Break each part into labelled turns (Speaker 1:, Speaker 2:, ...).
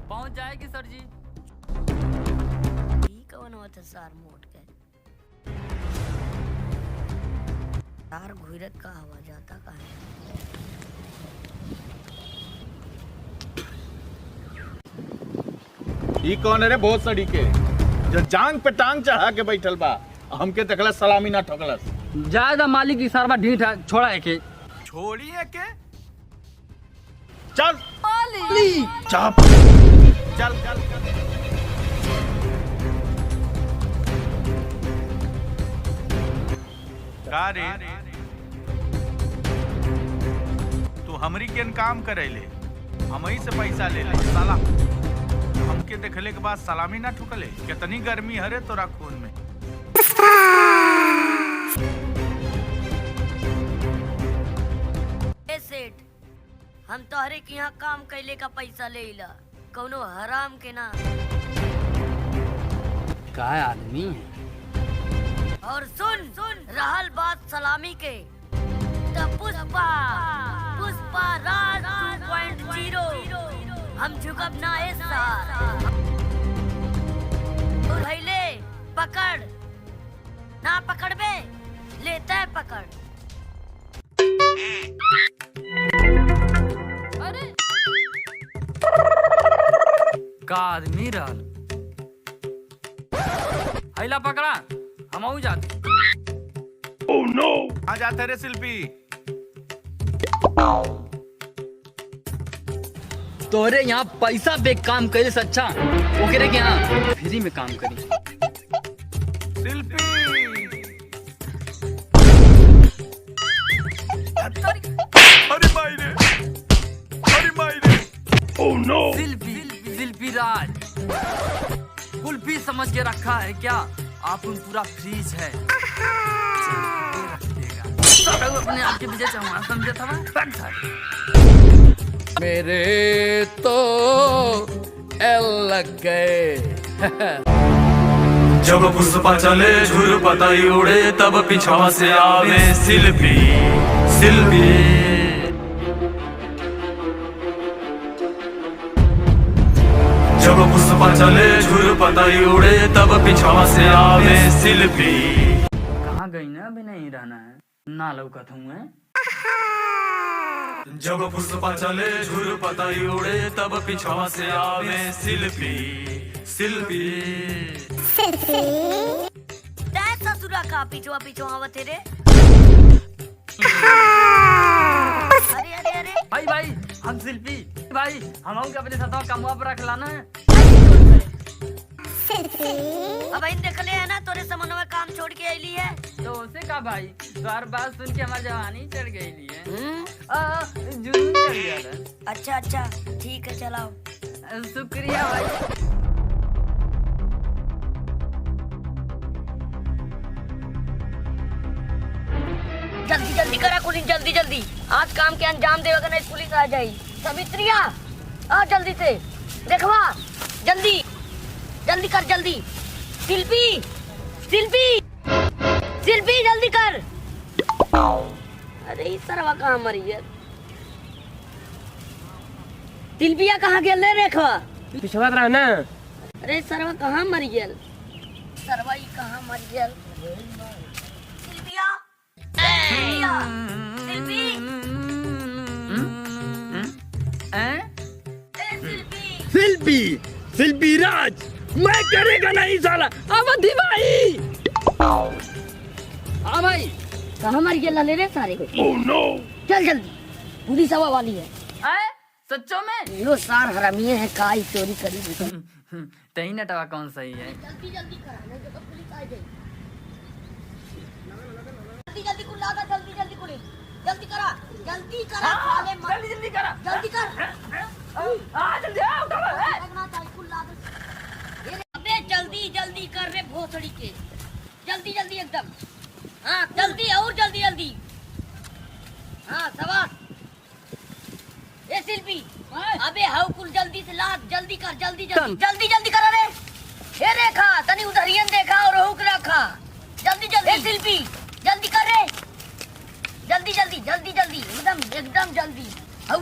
Speaker 1: पहुंच जाएगी सर जी।
Speaker 2: कौन होता सार मोट के सार घुरत का हवा जाता का है।
Speaker 3: ई कौन है रे बहुत सड़ी के जो जांग पे टांग चढ़ा के बैठल बा हमके देखलस सलामी ना ठोकलस।
Speaker 1: ज्यादा मालिक की सारवा ढीठ छोड़ा है के
Speaker 3: छोड़ी है के चल
Speaker 1: मालिक
Speaker 3: चाप चल चल चल
Speaker 4: का रे तू हमरी केन काम करेले हमही से पैसा ले ले साला हमके देखले के बाद सलामी ना ठुकले कितनी गर्मी हरे तोरा खून में।
Speaker 2: ए सेठ हम तोहरे के यहाँ काम कैले का पैसा ले ला कौनो हराम के ना।
Speaker 1: का आदमी है।
Speaker 2: और सुन सुन रहल बात सलामी के तो पुष्पा पुष्पा राज 2.0 हम झुकब ना ए सार। भैले पकड़ ना पकड़बे लेते है पकड़।
Speaker 1: अरे का आदमी रहल हैला पकड़ा हम जाते।
Speaker 4: ओह नो आ जाते रे शिल्पी।
Speaker 1: तोरे यहाँ पैसा पे काम करे से अच्छा ओकरे के यहाँ फ्री में काम करी।
Speaker 4: शिल्पी अरे माई रे ओह नो।
Speaker 1: शिल्पी राज कुल्फी समझ के रखा है क्या? आप उन पूरा फ्रीज है अपने आप के वजह से समझे था
Speaker 5: मेरे तो एल लग गए।
Speaker 6: जब पुष्पा चले झुर पताई उड़े तब पीछा से आवे शिल्पी शिल्पी। जब पुष्पा चले झुर पताई उड़े तब पीछा से आवे शिल्पी।
Speaker 1: कहाँ गई ना अभी नहीं रहना है ना लौकत हूँ।
Speaker 6: जब पुष्पा चले झुर पताई उड़े तब पीछा से आवे शिल्पी शिल्पी।
Speaker 2: ससुरा का पिछवा पिछवा आवत रे। अरे अरे अरे
Speaker 1: भाई भाई हम शिल्पी भाई हम के अपने साथ कमवा पर रख लाना है।
Speaker 2: अब इन देखले है ना तोरे समन्वय में काम छोड़ के आईली है
Speaker 1: तो उसे का भाई तो हर बात सुन के हमारी जवानी चढ़ गई है। जुनून चढ़ गया था।
Speaker 2: अच्छा अच्छा ठीक है चलाओ।
Speaker 1: शुक्रिया भाई।
Speaker 2: जल्दी जल्दी करा कुलिन जल्दी जल्दी आज काम के अंजाम देगा नहीं पुलिस आ जाएगी। सवित्रिया आ जल्दी से देखवा जल्दी जल्दी कर जल्दी। शिल्पी शिल्पी शिल्पी जल्दी कर। अरे इस सरवा कहाँ मरी है? शिल्पिया कहाँ गेल रे रेखवा
Speaker 5: पिछवा रहा ना।
Speaker 2: अरे सरवा कहाँ मरी गेल? सरवा ही कहाँ मरी गेल? शिल्पिया शिल्पी
Speaker 5: शिल्पी शिल्पी राज मैं करेगा नहीं साला। अवधि भाई
Speaker 1: हाँ भाई
Speaker 2: कहाँ मर गया ले रे सारे को।
Speaker 4: ओह नो
Speaker 2: चल जल्दी पुलिस हवा वाली है।
Speaker 1: सच्चों में
Speaker 2: लो सार हरामिये है काई चोरी करी।
Speaker 1: तही नटवा कौन सही है?
Speaker 2: जल्दी जल्दी करा नहीं तो पुलिस आ जाएगी। जल्दी जल्दी कुल्ला का जल्दी जल्दी पुलिस जल्दी करा साले
Speaker 1: जल्दी जल्दी करा
Speaker 2: जल्दी कर। जल्दी आओ अबे जल्दी जल्दी कर रे भोसड़ी के जल्दी जल्दी एकदम हाँ जल्दी और जल्दी जल्दी हाँ सवास ए शिल्पी अबे हाउ कुल जल्दी से लाद जल्दी कर जल्दी जल्दी जल्दी जल्दी कर रे हे रेखा तनी उधरियन देखा और हुक रखा जल्दी जल्दी ए शिल्पी जल्दी कर रे जल्दी जल्दी जल्दी जल्दी एकदम एकदम जल्दी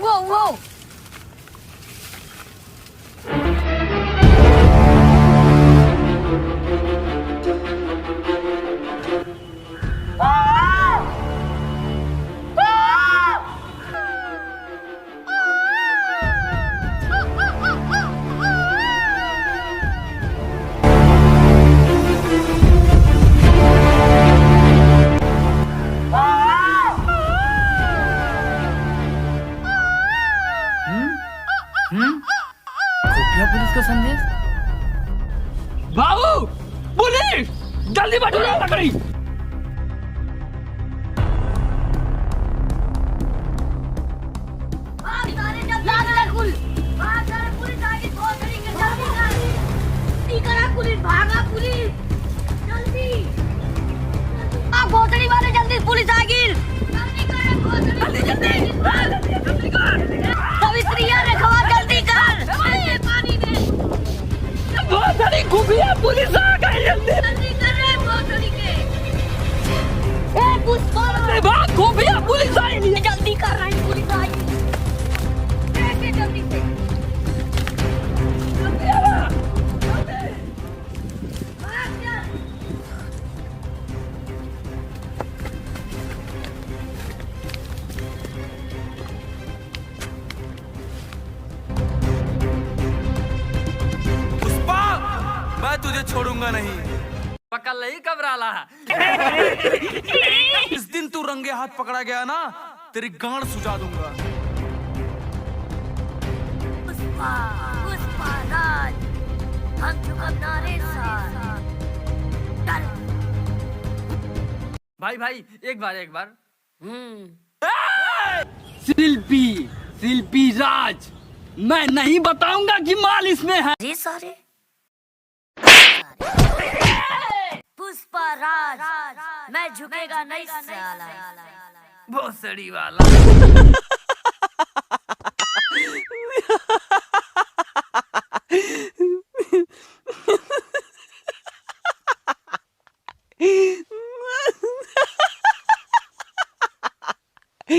Speaker 2: वो
Speaker 1: खुफिया पुलिस का संदेश।
Speaker 5: बाबू पुलिस जल्दी बैठो लकड़ी।
Speaker 2: भोसड़ी वाले जल्दी पुलिस आ गई जल्दी जल्दी सवित्रिया रेखवा जल्दी कर पानी में
Speaker 5: बहुत सारी खुफिया पुलिस आ गई जल्दी
Speaker 2: जल्दी कर रे भोसड़ी के ए पुष्पा
Speaker 5: अरे बाप खुफिया पुलिस आई नहीं
Speaker 2: जल्दी कर रही पुलिस आई कैसे जल्दी से भाग जा
Speaker 6: पुष्पा मैं तुझे छोड़ूंगा नहीं।
Speaker 1: पकड़ लही घबराला।
Speaker 6: इस दिन तू रंगे हाथ पकड़ा गया ना तेरी गांड सुझा दूंगा।
Speaker 2: पुष्पा पुष्पा राज हम चुकम नारे साथ चल
Speaker 1: भाई एक बार
Speaker 5: शिल्पी शिल्पी राज मैं नहीं बताऊंगा कि माल इसमें है।
Speaker 2: जी सारे पुष्पा राज मैं झुकेगा नहीं साला
Speaker 1: भोसड़ी वाला।